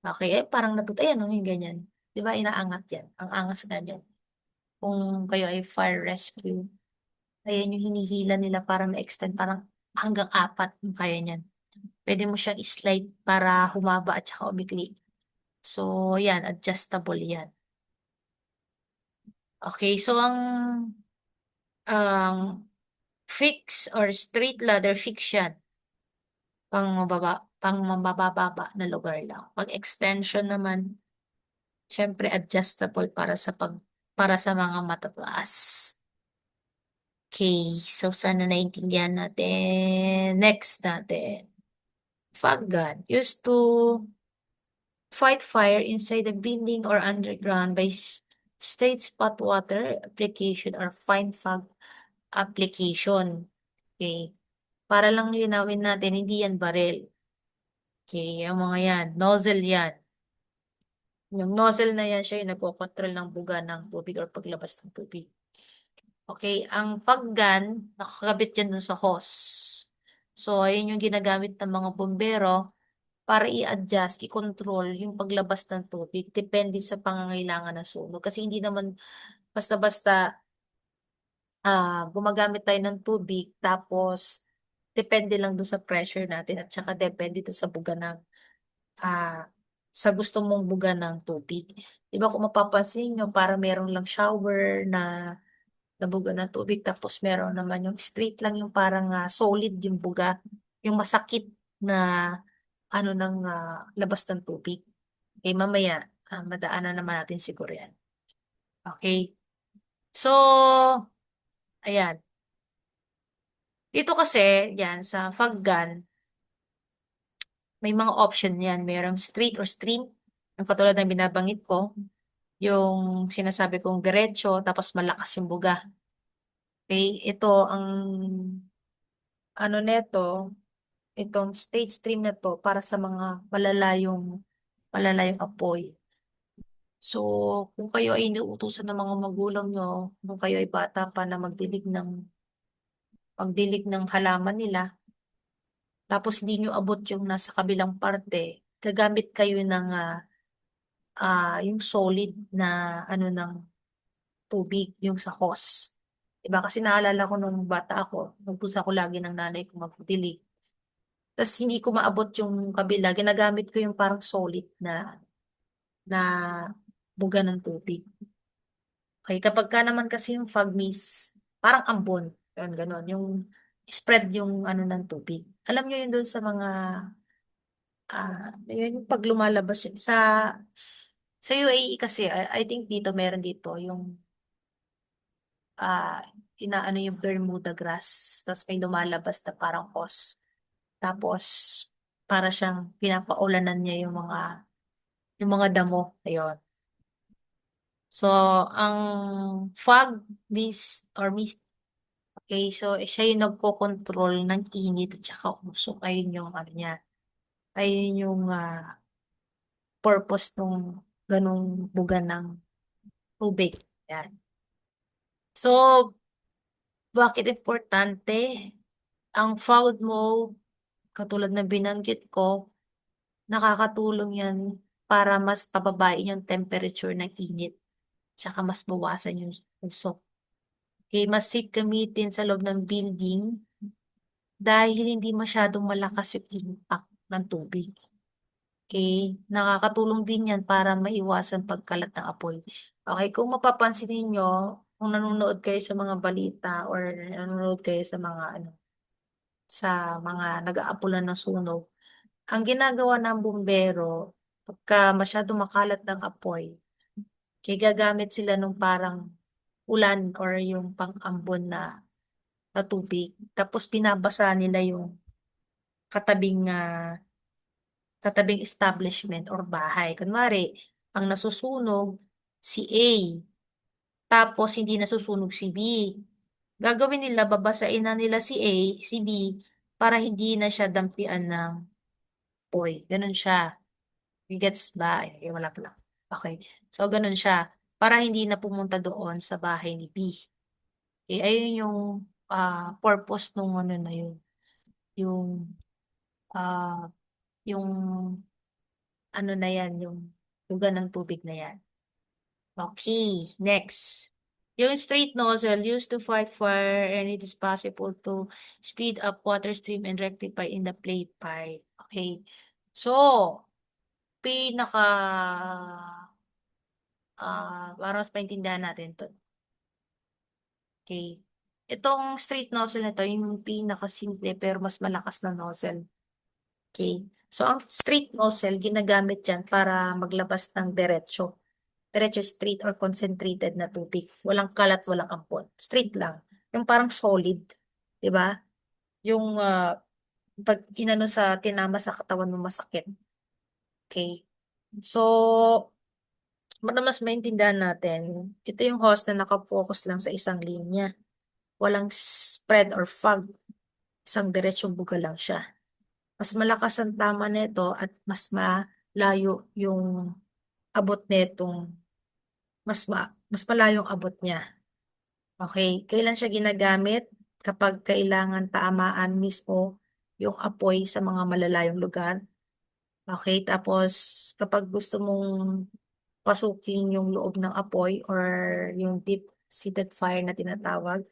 Okay, parang ayan, no, yung ganyan. Di ba, inaangat yan. Ang angas nga yan. Kung kayo ay fire rescue, ayan yung hinihila nila para ma-extend, parang hanggang apat yung kaya niyan. Pwede mo siyang slide para humaba at saka umikli. So, yan, adjustable yan. Okay, so ang fix or straight ladder fix yan. Pang mabababa na lugar lang. Pag extension naman, syempre adjustable para sa mga matataas. Okay, so sana naintindihan natin. Next natin. Fog gun used to fight fire inside a building or underground by straight spot water application or fine fog application. Okay. Para lang linawin natin, hindi yan baril. Okay, yung mga yan. Nozzle yan. Yung nozzle na yan, siya yung nagkocontrol ng buga ng tubig or paglabas ng tubig. Okay, ang fog gun, nakakabit yan dun sa hose. So, ayun yung ginagamit ng mga bombero para i-adjust, i-control yung paglabas ng tubig. Depende sa pangangailangan ng sunog. Kasi hindi naman basta-basta gumagamit tayo ng tubig, tapos depende lang doon sa pressure natin at saka depende doon sa buga ng ah, sa gusto mong buga ng tubig. Di ba kung mapapansin nyo, para meron lang shower na buga ng tubig, tapos meron naman yung straight lang yung parang solid yung buga, yung masakit na ano ng labas ng tubig. Okay, mamaya, madaanan naman natin siguro yan. Okay. So, ayan. Dito kasi, yan, sa fog gun, may mga option yan. Merong straight or stream. Ang katulad ng binabanggit ko, yung sinasabi kong diretso, tapos malakas yung buga. Okay, ito ang ano neto, itong state stream na to para sa mga malalayong apoy. So, kung kayo ay inuutusan ng mga magulang nyo, kung kayo ay bata pa na magdilig ng halaman nila, tapos hindi nyo abot yung nasa kabilang parte, gagamit kayo ng yung solid na ano ng tubig, yung sa hose. Diba? Kasi naalala ko nung bata ako, nagpusa ko lagi ng nanay ko magdilig. Tapos hindi ko maabot yung kabila, ginagamit ko yung parang solid na buga ng tubig. Okay, kapag ka naman kasi yung fog mist, parang ambon, yun, gano'n, yung spread yung ano ng tubig. Alam nyo yun doon sa mga, yun yung pag lumalabas sa UAE kasi, I think dito, meron dito yung, ah, inaano yung Bermuda grass, tapos may lumalabas na parang hose. Tapos, para siyang pinapaulanan niya yung mga damo. Ayun. So, ang fog, mist, okay, so siya yung nagko-control ng init at saka usok. Ayun yung ano niya. Ayun yung purpose nung ganung buga ng tubig. Yan. So, bakit importante? Ang foul mode, katulad ng binanggit ko, nakakatulong yan para mas pababain yung temperature ng init. Tsaka mas bawasan yung usok. Okay, mas safe gamitin sa loob ng building dahil hindi masyadong malakas yung impact ng tubig. Okay, nakakatulong din yan para maiwasan pagkalat ng apoy. Okay, kung mapapansin niyo kung nanonood kayo sa mga balita or nanonood kayo sa mga nag-aapulan ng sunog, ang ginagawa ng bumbero, pagka masyado makalat ng apoy, kaya gagamit sila nung parang ulan or yung pang-ambon na tubig. Tapos binabasa nila yung katabing sa tabing establishment or bahay. Kunwari, ang nasusunog si A, tapos hindi nasusunog si B. Gagawin nila, babasain na nila si A, si B, para hindi na siya dampian ng apoy. Ganun siya. Gets ba? Ay, wala pala. Okay. So, ganun siya. Para hindi na pumunta doon sa bahay ni B. Okay, ayun yung purpose nung ano na yun. Yung, ah, yung ano na yan, yung lugar ng tubig na yan. Okay, next. Yung straight nozzle used to fight fire and it is possible to speed up water stream and rectify in the plate pipe. Okay. So, pinaka para mas maintindihan natin to. Okay. Itong straight nozzle na to, yung pinaka-simple pero mas malakas na nozzle. Okay. So, ang straight nozzle, ginagamit yan para maglabas ng diretso. Diretso straight or concentrated na tubig. Walang kalat, walang ampon. Straight lang. Yung parang solid. 'Di ba? Yung pag inano sa tinama sa katawan mo masakit. Okay. So, para mas maintindihan natin, ito yung hose na nakafocus lang sa isang linya. Walang spread or fog. Isang diretsong buga lang siya. Mas malakas ang tama nito at mas malayo yung abot netong mas malayong abot niya. Okay, kailan siya ginagamit? Kapag kailangan tamaan mismo yung apoy sa mga malalayong lugar. Okay, tapos kapag gusto mong pasukin yung loob ng apoy or yung deep-seated fire na tinatawag.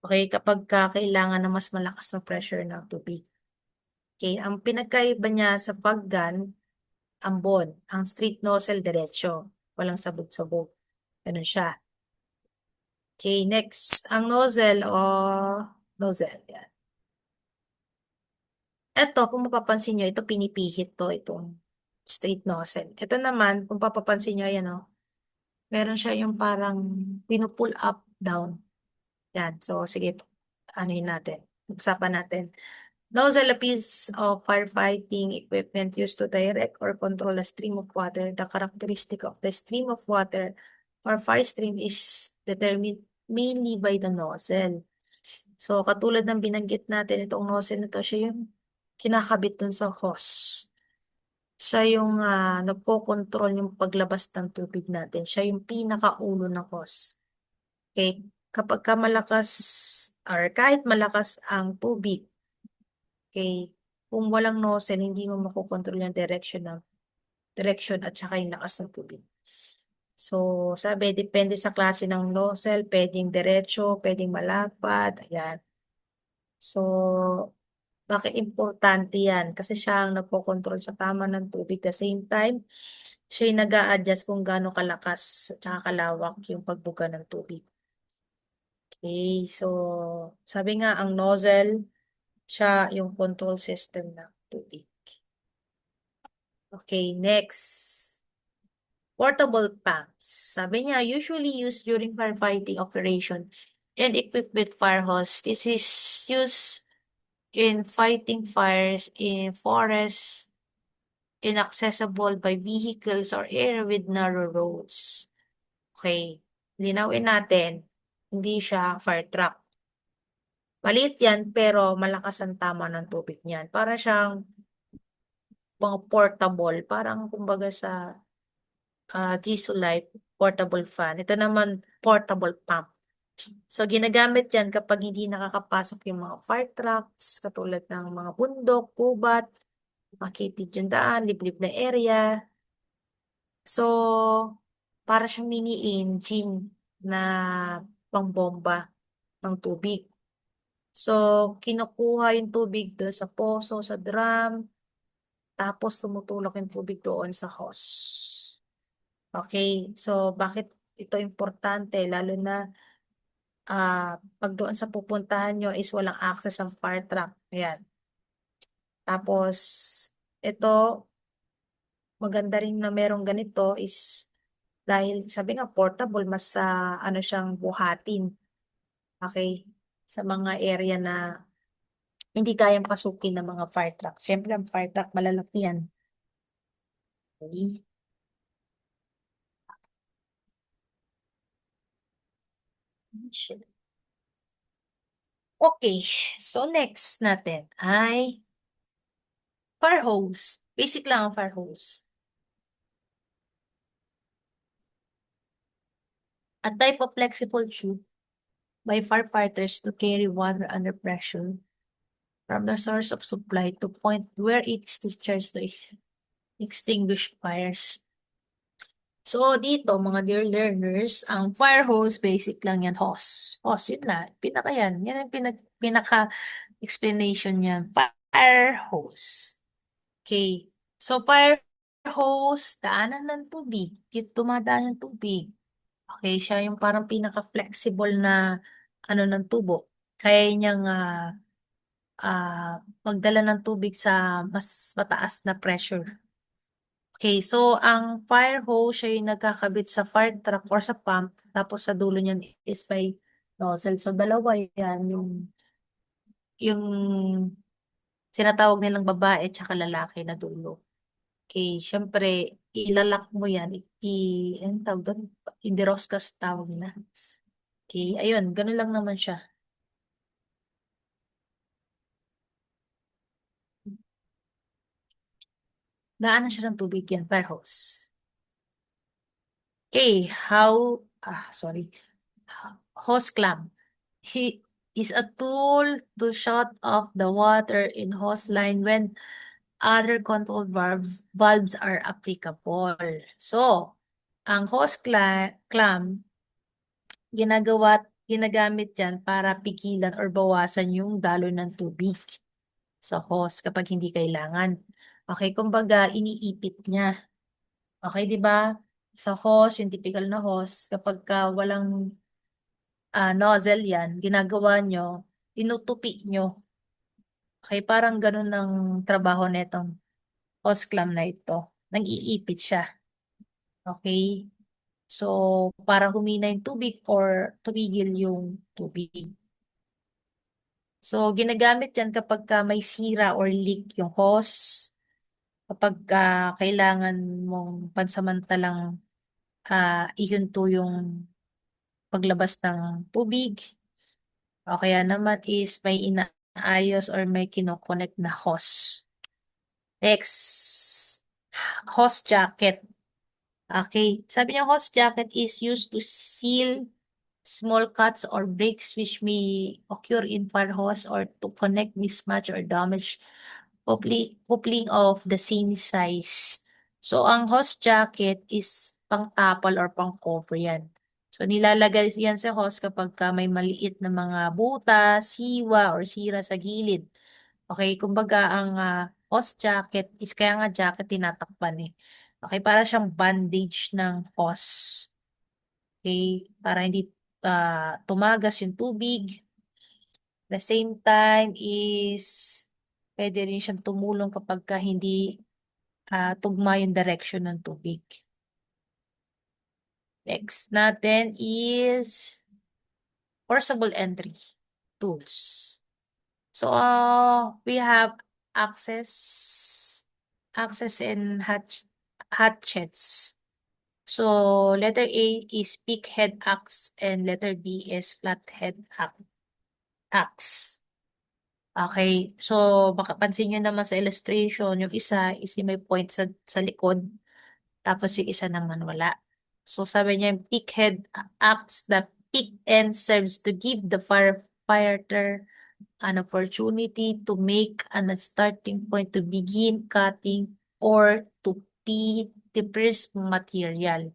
Okay, kapag kailangan na mas malakas na pressure ng tubig. Okay, ang pinagkaiba niya sa fog gun, ambon. Ang street nozzle, diretso. Walang sabog-sabog. Ganun siya. Okay, next. Ang nozzle o nozzle. Yan. Ito, kung mapapansin nyo, ito pinipihit to, itong straight nozzle. Ito naman, kung papapansin nyo, yan o, meron siya yung parang pinupull up, down. Yan, so sige, anuhin natin. Usapan natin. Nozzle, a piece of firefighting equipment used to direct or control a stream of water. The characteristic of the stream of water or fire stream is determined mainly by the nozzle. So, katulad ng binanggit natin, itong nozzle na to, siya yung kinakabit dun sa hose. Siya yung nagpo-control yung paglabas ng tubig natin. Siya yung pinakaulo ng hose. Okay? Kapag ka malakas or kahit malakas ang tubig, okay, kung walang nozzle, hindi mo makokontrol yung direction at saka yung lakas ng tubig. So, sabi, depende sa klase ng nozzle, pwedeng diretso, pwedeng malapad, ayan. So, bakit importante yan? Kasi siya ang nagpo-control sa tama ng tubig. At the same time, siya yung nag-a-adjust kung gaano kalakas at saka kalawak yung pagbuga ng tubig. Okay, so sabi nga ang nozzle, siya yung control system ng tubig. Okay, next. Portable pumps. Sabi niya, usually used during firefighting operation and equipped with fire hose. This is used in fighting fires in forests, inaccessible by vehicles or area with narrow roads. Okay, linawin natin, hindi siya fire truck. Maliit yan, pero malakas ang tama ng tubig niyan. Para siyang mga portable, parang kumbaga sa Jisoo Life portable fan. Ito naman, portable pump. So, ginagamit yan kapag hindi nakakapasok yung mga fire trucks, katulad ng mga bundok, kubat, makitid yung daan, liblib na area. So, para siyang mini engine na pangbomba ng tubig. So, kinukuha yung tubig doon sa poso, sa drum, tapos tumutulak yung tubig doon sa hose. Okay, so bakit ito importante? Lalo na pag doon sa pupuntahan nyo is walang access ang fire truck. Ayan. Tapos, ito, maganda rin na merong ganito is dahil sabi nga portable, mas ano siyang buhatin. Okay? Sa mga area na hindi kayang pasukin ng mga fire truck. Siyempre, ang fire truck malalaki yan. Okay. Okay, so next natin ay fire hose. Basic lang ang fire hose. A type of flexible tube by firefighters to carry water under pressure from the source of supply to point where it is discharged to extinguish fires. So, dito, mga dear learners, ang fire hose, basic lang yan, hose. Hose, yun na. Pinaka yan. Yan ang pinaka-explanation niyan. Fire hose. Okay. So, fire hose, daanan ng tubig. Dito dumadaan ng tubig. Okay, siya yung parang pinaka-flexible na ano ng tubo. Kaya niyang magdala ng tubig sa mas mataas na pressure. Okay, so ang fire hose siya yung nagkakabit sa fire truck or sa pump, tapos sa dulo niyan is may nozzle. So dalawa yan, yung tinatawag nilang babae tsaka lalaki na dulo. Okay, syempre, ilalak mo yan, anong tawag doon? Indiroscas tawag na. Okay, ayun, ganun lang naman siya. Daanan siya ng tubig yan, fire hose. Okay, sorry. Hose clamp. He is a tool to shut off the water in hose line when other control valves are applicable. So, ang clamp, ginagamit yan para pigilan or bawasan yung dalo ng tubig sa hose kapag hindi kailangan. Okay, kumbaga, iniipit niya. Okay, di ba? Sa hose, yung typical na hose, kapag walang nozzle yan, ginagawa nyo, tinutupi nyo. Okay, parang ganun ang trabaho netong hose clamp na ito. Nang-iipit siya. Okay? So, para humina yung tubig or tumigil yung tubig. So, ginagamit yan kapag may sira or leak yung hose. Kapag kailangan mong pansamantalang ihinto yung paglabas ng tubig. O kaya naman is may inaayos or may kinoconnect na hose. Next, hose jacket. Okay, sabi niya hose jacket is used to seal small cuts or breaks which may occur in fire hose or to connect mismatch or damage coupling of the same size. So, ang hose jacket is pang-tapal or pang-cover yan. So, nilalagay yan sa hose kapag may maliit na mga butas, hiwa, or sira sa gilid. Okay, kumbaga ang hose jacket is kaya nga jacket tinatakpan eh. Okay, para siyang bandage ng hose. Okay, para hindi tumagas yung tubig. The same time is pwede rin siyang tumulong kapag hindi tugma yung direction ng tubig. Next natin is forcible entry tools. So, we have access and hatchets. So, letter A is peak head axe and letter B is flat head axe. Okay, so makapansin nyo naman sa illustration, yung isa is yung may point sa likod, tapos yung isa naman wala. So sabi niya, yung peak head acts the peak end serves to give the firefighter an opportunity to make a starting point to begin cutting or to pee the first material.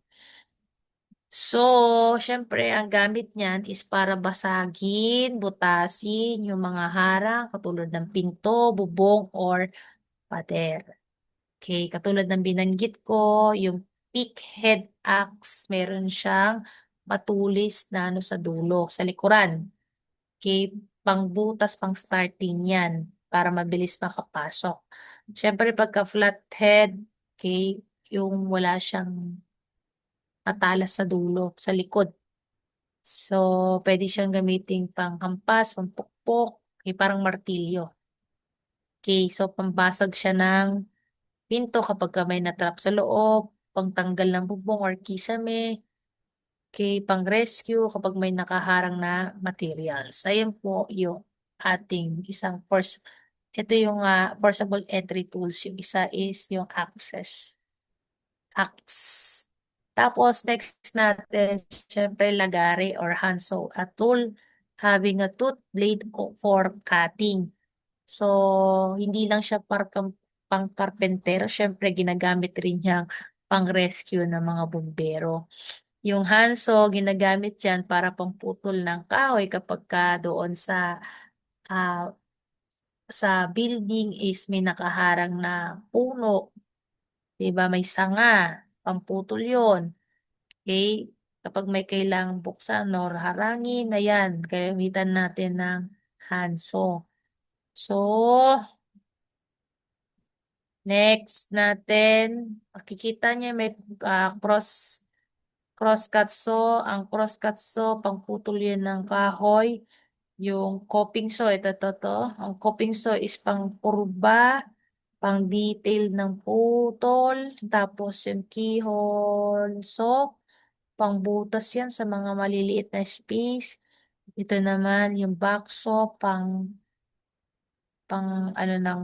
So, syempre, ang gamit niyan is para basagin, butasin yung mga harang katulad ng pinto, bubong, or pader. Okay, katulad ng binanggit ko, yung peak head axe, meron siyang matulis na ano sa dulo, sa likuran. Okay, pangbutas, pang starting yan para mabilis makapasok. Syempre, pagka flat head, okay, yung wala siyang matalas sa dulo, sa likod. So, pwede siyang gamitin pang hampas, pampukpok, parang martilyo. Okay, so pambasag siya ng pinto kapag ka may natrap sa loob, pangtanggal ng bubong or kisame, okay, pang-rescue kapag may nakaharang na materials. Ayan po yung ating isang force. Ito yung forcible entry tools. Yung isa is yung access. Axe. Tapos next natin, syempre lagari or handsaw. A tool having a tooth blade for cutting. So, hindi lang siya pang karpentero, syempre ginagamit rin niyang pang-rescue ng mga bumbero. Yung handsaw, ginagamit yan para pamputol ng kahoy kapag ka doon ah, sa building is may nakaharang na puno, 'di ba? May sanga, pamputol yun. Okay? Kapag may kailangang buksan or harangin, ayan, gamitan natin ng handsaw. So, next natin, makikita niya may crosscut saw. Ang crosscut saw, pangputol yun ng kahoy. Yung coping saw, ito. Ang coping saw is pang purba, pang detail ng putol. Tapos yung keyhole saw, pang butas yan sa mga maliliit na space. Ito naman yung back saw, pang ano ng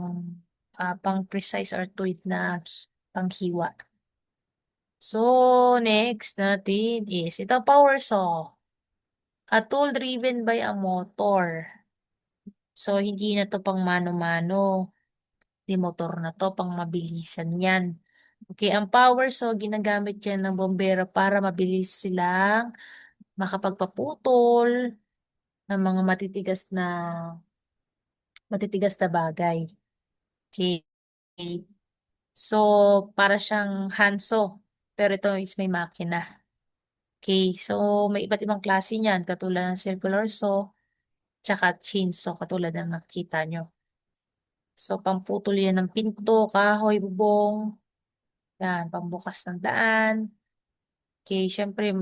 pang precise or tweet na panghiwa. So, next natin is ito power saw. A tool driven by a motor. So, hindi na to pang mano-mano. Di motor na to, pang mabilisan yan. Okay, ang power saw, ginagamit yan ng bombero para mabilis silang makapagpaputol ng mga matitigas na bagay. Okay. So, para siyang handsaw. Pero ito is may makina. Okay, so may iba't ibang klase niyan, katulad ng circular saw, tsaka chainsaw, katulad ng nakikita nyo. So, pamputol yan ng pinto, kahoy, bubong, yan, pambukas ng daan. Okay, syempre,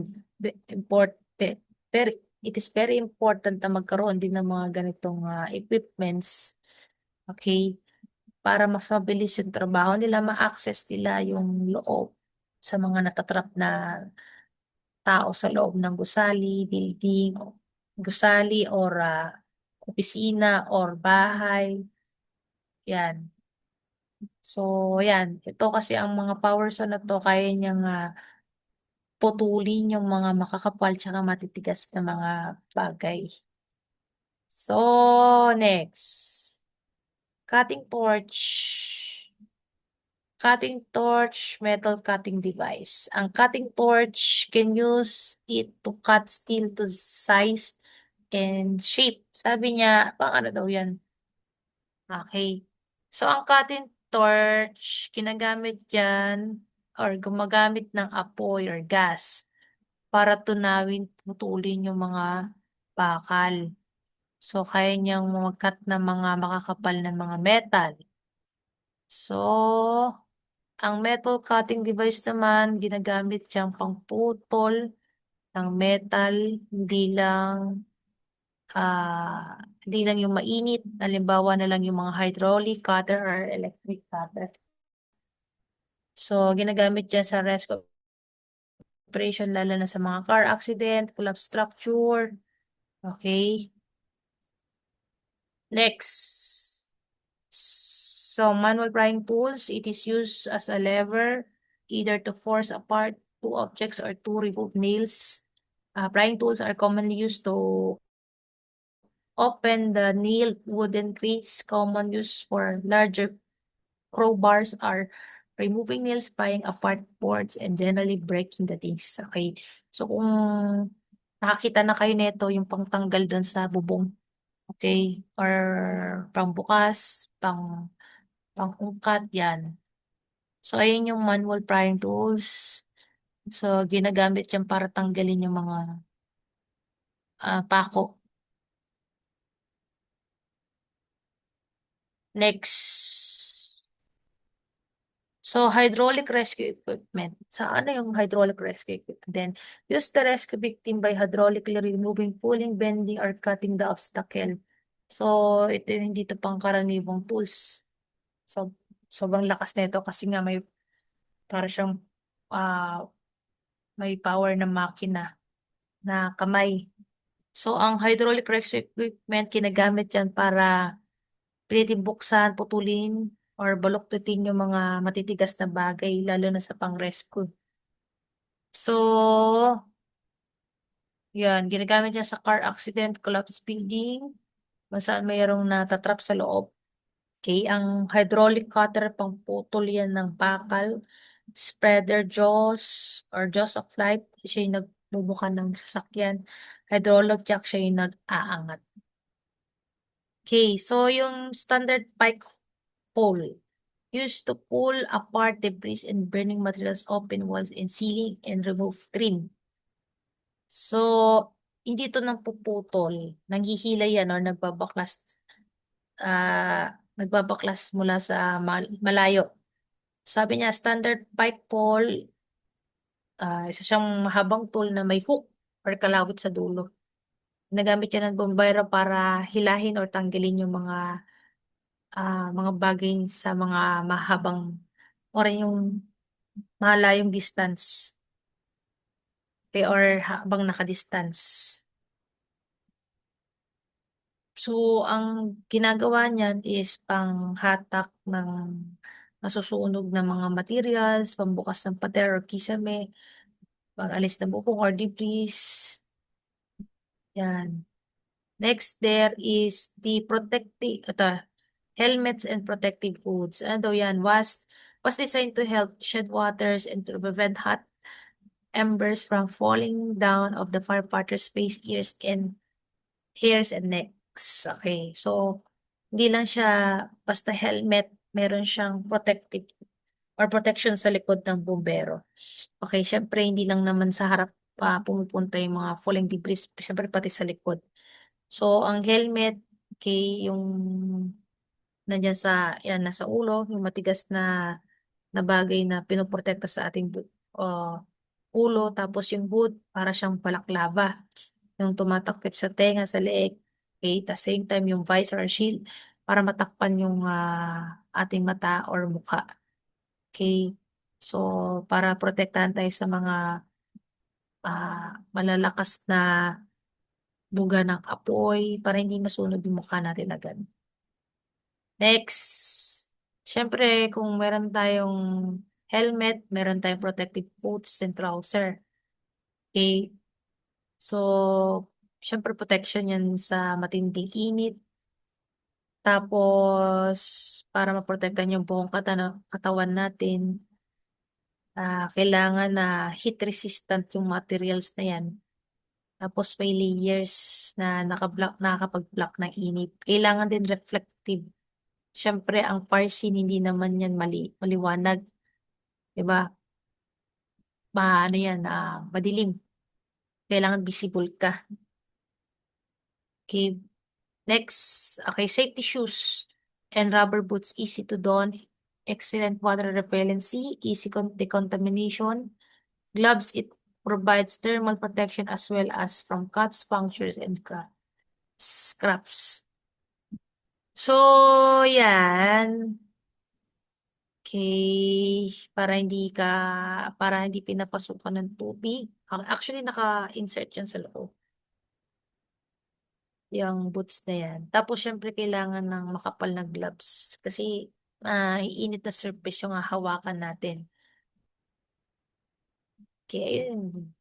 very, it is very important na magkaroon din ng mga ganitong equipments. Okay, para mas mabilis yung trabaho nila, ma-access nila yung loob sa mga natatrap na tao sa loob ng gusali, building, gusali or opisina or bahay. Yan. So, yan. Ito kasi ang mga power saw na to, kaya niyang putulin yung mga makakapal tsaka matitigas na mga bagay. So, next. Cutting torch. Cutting torch, metal cutting device. Ang cutting torch can use it to cut steel to size and shape. Sabi niya, pang ano daw yan? Okay. So, ang cutting torch, ginagamit yan or gumagamit ng apoy or gas para tunawin, putulin yung mga bakal. So, kaya niyang mag-cut ng mga makakapal na mga metal. So, ang metal cutting device naman, ginagamit siyang pangputol ng metal, hindi lang yung mainit, halimbawa na lang yung mga hydraulic cutter or electric cutter. So, ginagamit yan sa rescue operation, lalo na sa mga car accident, collapse structure. Okay. Next. So, manual prying tools, it is used as a lever, either to force apart two objects or to remove nails. Prying tools are commonly used to open the nailed wooden crates. Common use for larger crowbars are removing nails, prying apart boards, and generally breaking the things. Okay. So, kung nakakita na kayo nito, yung pangtanggal dun sa bubong, okay, or pangbukas, pang-ungkat, yan. So, ayun yung manual prying tools. So, ginagamit yan para tanggalin yung mga pako. Next. So, hydraulic rescue equipment. Sa ano yung hydraulic rescue equipment? Then, use the rescue victim by hydraulically removing, pulling, bending, or cutting the obstacle. So, ito yung hindi ito pangkaraniwang tools. So, Sobrang lakas nito kasi nga may para siyang ah, may power na makina na kamay. So, ang hydraulic rescue equipment, ginagamit yan para pilitin buksan, putulin, or baluktutin yung mga matitigas na bagay, lalo na sa pang-rescue. So, yan, ginagamit niya sa car accident, collapse building, kung saan mayroong natatrap sa loob. Okay, ang hydraulic cutter, pang putol yan ng bakal. Spreader jaws or jaws of life, siya yung nagbubuka ng sasakyan. Hydraulic jack, siya yung nag-aangat. Okay, so yung standard pike pole used to pull apart debris and burning materials, open walls and ceiling, and remove trim. So, hindi ito nang puputol. Nanghihila yan or nagbabaklas mula sa malayo. Sabi niya, standard pike pole, isa siyang mahabang tool na may hook or kalawit sa dulo. Nagamit yan ng bombero para hilahin or tanggalin yung mga bagay sa mga mahabang or yung malayong distance. Okay, or habang nakadistance. So, ang ginagawa niyan is panghatak ng nasusunog na mga materials, pambukas ng pader or kisame, pag-alis ng bubong or debris. Yan. Next, there is the helmets and protective hoods. Ano daw yan? Was designed to help shed waters and to prevent hot embers from falling down of the firefighters' face, ears, and hairs and necks. Okay, so hindi lang siya basta helmet, meron siyang protective or protection sa likod ng bumbero. Okay, syempre hindi lang naman sa harap pumupunta yung mga falling debris, syempre pati sa likod. So, ang helmet, okay, yung nandyan nasa ulo, yung matigas na bagay na pinoprotekta sa ating ulo, tapos yung hood, para siyang balaklava, yung tumatakip sa tenga, sa leeg, okay, at the same time yung visor or shield, para matakpan yung ating mata or mukha. Okay, so para protektahan tayo sa mga malalakas na buga ng apoy, para hindi masunog yung mukha natin agad. Next, syempre kung meron tayong helmet, meron tayong protective boots and trouser. Okay, so syempre protection yan sa matinding init. Tapos, para maprotektan yung buong katawan natin, kailangan na heat resistant yung materials na yan. Tapos may layers na nakakapag-block ng init. Kailangan din reflective. Siyempre, ang far scene, hindi naman yan maliwanag. Diba? Ano yan, madilim. Kailangan visible ka. Okay. Next, okay, safety shoes and rubber boots, easy to don, excellent water repellency, easy decontamination. Gloves, it provides thermal protection as well as from cuts, punctures, and scraps. So, yan. Okay, para hindi pinapasukan ng tubig. Actually, naka-insert yan sa loob. Yung boots na yan. Tapos, syempre, kailangan ng makapal na gloves. Kasi, iinit na surface yung hawakan natin. Okay, ayun.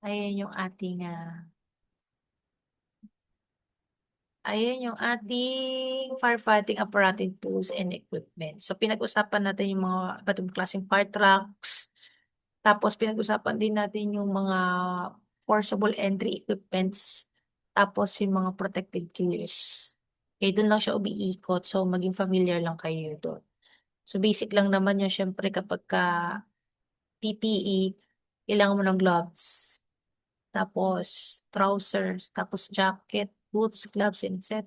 Ayan yung ating, firefighting apparatus, tools, and equipment. So, pinag-usapan natin yung mga iba't ibang klaseng fire trucks. Tapos, pinag-usapan din natin yung mga forcible entry equipments. Tapos, yung mga protective gears. Okay, doon lang siya umiikot. So, maging familiar lang kayo doon. So, basic lang naman yun. Syempre, kapag PPE, kailangan mo ng gloves. Tapos, trousers. Tapos, jacket, boots, gloves, etc.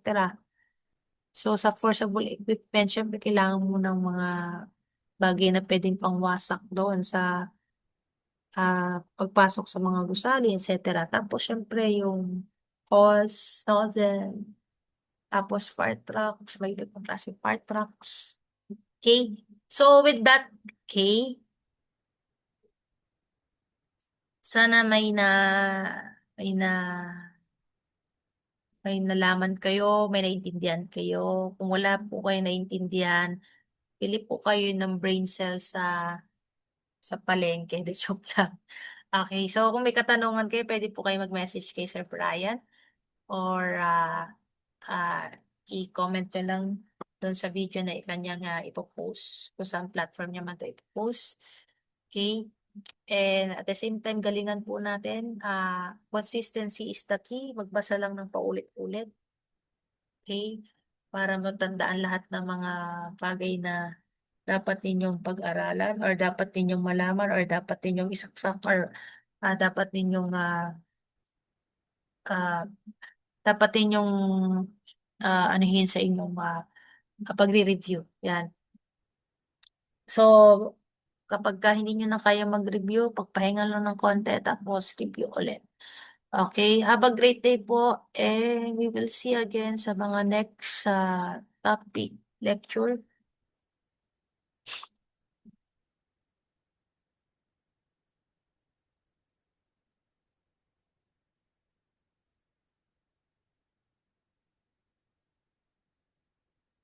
So, sa forcible equipment, syempre, kailangan mo ng mga bagay na pwedeng pangwasak doon sa pagpasok sa mga gusali, etc. Tapos, syempre, yung hose, nozzle, tapos fire trucks, may iba't ibang klase fire trucks. Okay? So with that, okay, sana may nalaman kayo, may naintindihan kayo. Kung wala po kayo naintindihan, pili po kayo ng brain cell sa palengke. De joke lang. Okay, so kung may katanungan kayo, pwede po kayo mag-message kay Sir Brian or ah, i-comment nyo lang doon sa video na ikanyang ipopost kung saan platform niya man ito ipopost. Okay? And at the same time, galingan po natin. Consistency is the key. Magbasa lang ng paulit-ulit. Okay? Para matandaan lahat ng mga bagay na dapat ninyong pag-aralan or dapat ninyong malaman or dapat ninyong isaksak or dapat ninyong ah, dapat ninyong anuhin sa inyong pagre-review. Yan. So, kapag ka hindi nyo na kaya mag-review, pagpahinga lang ng konti, tapos review ulit. Okay, have a great day po, and we will see again sa mga next topic lecture.